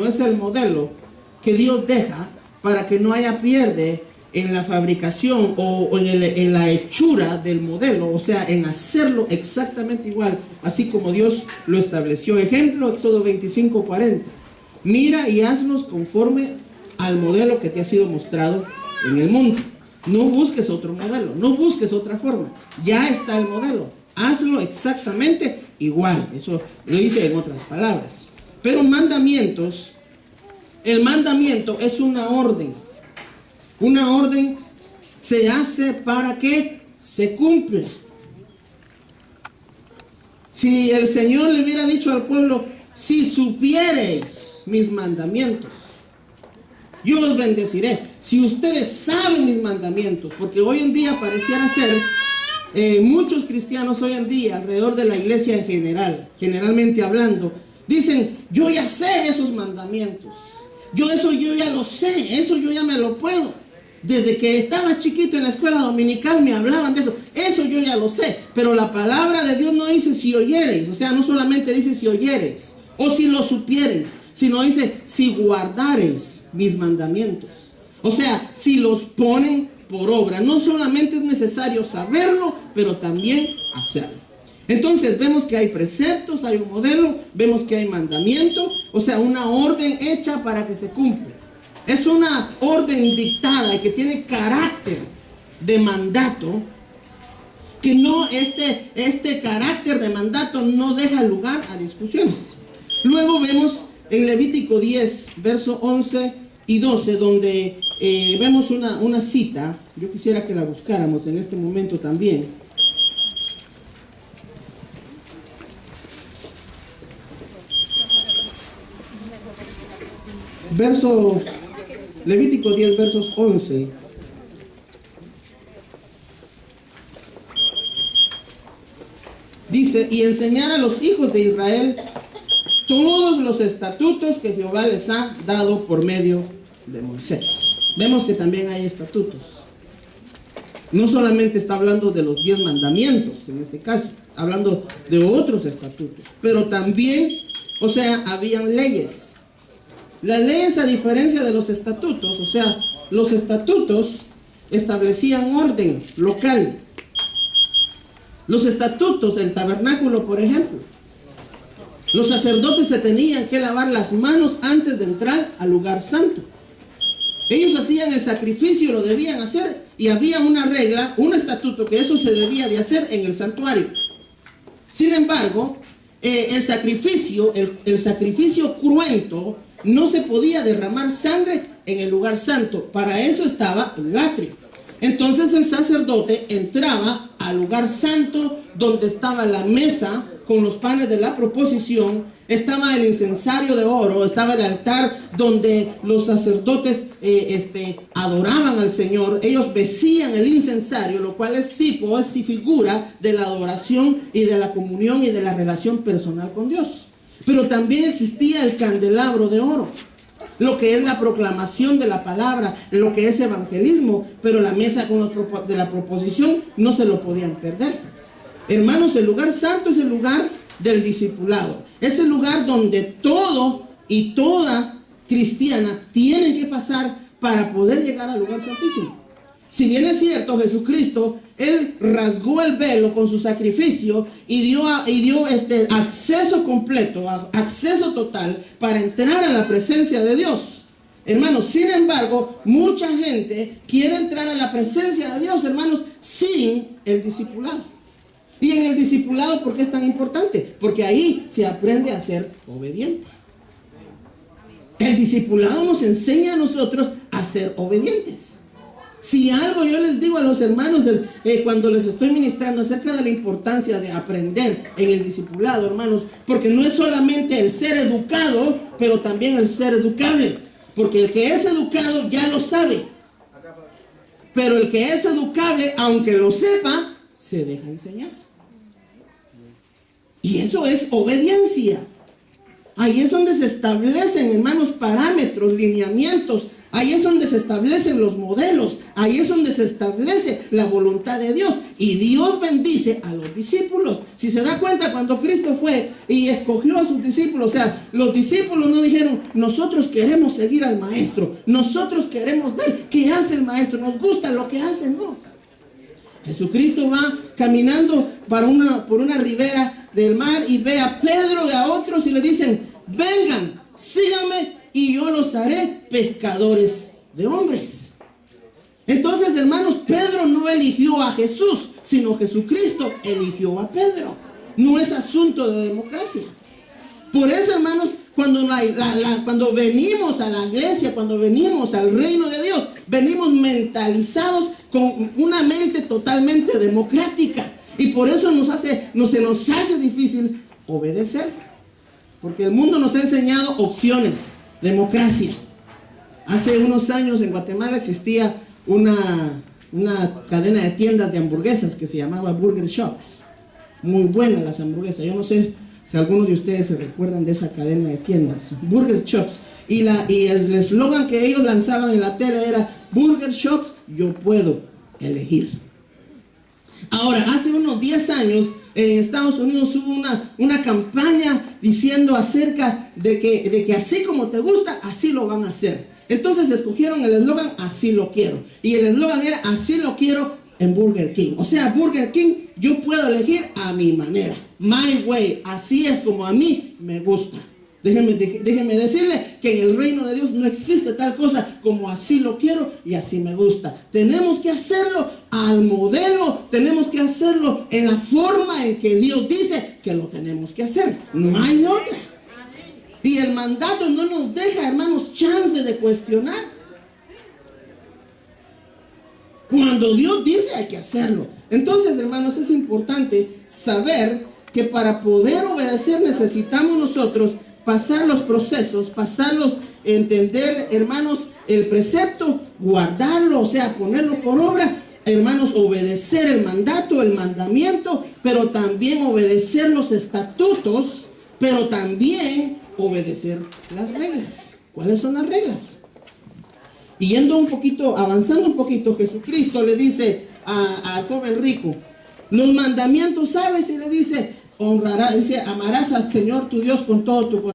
ejemplo, es el modelo que Dios deja para que no haya pierde en la fabricación o en la hechura del modelo, o sea, en hacerlo exactamente igual, así como Dios lo estableció. Ejemplo, Éxodo 25:40. Mira y hazlos conforme al modelo que te ha sido mostrado en el mundo. No busques otro modelo, no busques otra forma. Ya está el modelo. Hazlo exactamente igual. Eso lo dice en otras palabras. Pero mandamientos, el mandamiento es una orden. Una orden se hace para que se cumpla. Si el Señor le hubiera dicho al pueblo, si supiereis mis mandamientos, yo os bendeciré. Si ustedes saben mis mandamientos, porque hoy en día pareciera ser, muchos cristianos hoy en día, alrededor de la iglesia en general, generalmente hablando, dicen, yo ya sé esos mandamientos. Eso yo ya lo sé, eso yo ya me lo puedo. Desde que estaba chiquito en la escuela dominical me hablaban de eso. Eso yo ya lo sé. Pero la palabra de Dios no dice si oyereis. O sea, no solamente dice si oyereis o si lo supiereis, sino dice si guardareis mis mandamientos. O sea, si los ponen por obra. No solamente es necesario saberlo, pero también hacerlo. Entonces vemos que hay preceptos, hay un modelo, vemos que hay mandamiento, o sea, una orden hecha para que se cumpla. Es una orden dictada y que tiene carácter de mandato, que no, este carácter de mandato no deja lugar a discusiones. Luego vemos en Levítico 10, versos 11 y 12, donde vemos una cita. Yo quisiera que la buscáramos en este momento también. Levítico 10, versos 11. Dice, y enseñar a los hijos de Israel todos los estatutos que Jehová les ha dado por medio de Moisés. Vemos que también hay estatutos. No solamente está hablando de los 10 mandamientos, en este caso, hablando de otros estatutos, pero también, o sea, habían leyes. Las leyes, a diferencia de los estatutos, o sea, los estatutos establecían orden local. Los estatutos, el tabernáculo, por ejemplo, los sacerdotes se tenían que lavar las manos antes de entrar al lugar santo. Ellos hacían el sacrificio, lo debían hacer, y había una regla, un estatuto, que eso se debía de hacer en el santuario. Sin embargo, el sacrificio cruento, no se podía derramar sangre en el lugar santo. Para eso estaba el atrio. Entonces el sacerdote entraba al lugar santo, donde estaba la mesa con los panes de la proposición, estaba el incensario de oro, estaba el altar donde los sacerdotes adoraban al Señor. Ellos besían el incensario, lo cual es figura de la adoración y de la comunión y de la relación personal con Dios. Pero también existía el candelabro de oro, lo que es la proclamación de la palabra, lo que es evangelismo, pero la mesa de la proposición no se lo podían perder. Hermanos, el lugar santo es el lugar del discipulado. Es el lugar donde todo y toda cristiana tienen que pasar para poder llegar al lugar santísimo. Si bien es cierto, Jesucristo, Él rasgó el velo con su sacrificio y dio acceso completo, acceso total para entrar a la presencia de Dios. Hermanos, sin embargo, mucha gente quiere entrar a la presencia de Dios, hermanos, sin el discipulado. Y en el discipulado, ¿por qué es tan importante? Porque ahí se aprende a ser obediente. El discipulado nos enseña a nosotros a ser obedientes. Si algo yo les digo a los hermanos cuando les estoy ministrando acerca de la importancia de aprender en el discipulado, hermanos, porque no es solamente el ser educado, pero también el ser educable. Porque el que es educado ya lo sabe, pero el que es educable, aunque lo sepa, se deja enseñar. Y eso es obediencia. Ahí es donde se establecen, hermanos, parámetros, lineamientos Ahí es donde se establecen los modelos. Ahí es donde se establece la voluntad de Dios. Y Dios bendice a los discípulos. Si se da cuenta, cuando Cristo fue y escogió a sus discípulos, o sea, los discípulos no dijeron, nosotros queremos seguir al maestro, nosotros queremos ver qué hace el maestro, nos gusta lo que hace, no. Jesucristo va caminando por una ribera del mar y ve a Pedro y a otros y le dicen, vengan, síganme y yo los haré pescadores de hombres. Entonces, hermanos, Pedro no eligió a Jesús, sino Jesucristo eligió a Pedro. No es asunto de democracia. Por eso, hermanos, cuando venimos a la iglesia, cuando venimos al reino de Dios, venimos mentalizados con una mente totalmente democrática. Y por eso se nos hace difícil obedecer. Porque el mundo nos ha enseñado opciones, democracia. Hace unos años en Guatemala existía una cadena de tiendas de hamburguesas que se llamaba Burger Shops. Muy buenas las hamburguesas. Yo no sé si algunos de ustedes se recuerdan de esa cadena de tiendas, Burger Shops. Y el eslogan que ellos lanzaban en la tele era Burger Shops, yo puedo elegir. Ahora, hace unos 10 años en Estados Unidos hubo una campaña diciendo acerca de que así como te gusta, así lo van a hacer. Entonces escogieron el eslogan, así lo quiero. Y el eslogan era, así lo quiero en Burger King. O sea, Burger King, yo puedo elegir a mi manera. My way, así es como a mí me gusta. Déjenme decirle que en el reino de Dios no existe tal cosa como así lo quiero y así me gusta. Tenemos que hacerlo al modelo, tenemos que hacerlo en la forma en que Dios dice que lo tenemos que hacer. No hay otra. Y el mandato no nos deja, hermanos, chance de cuestionar. Cuando Dios dice hay que hacerlo. Entonces, hermanos, es importante saber que para poder obedecer necesitamos nosotros pasar los procesos, entender, hermanos, el precepto, guardarlo, o sea, ponerlo por obra, hermanos, obedecer el mandato, el mandamiento, pero también obedecer los estatutos, pero también obedecer las reglas. ¿Cuáles son las reglas? Y yendo un poquito, avanzando un poquito, Jesucristo le dice al joven rico, los mandamientos, ¿sabes? Y le dice, amarás al Señor tu Dios con todo tu corazón.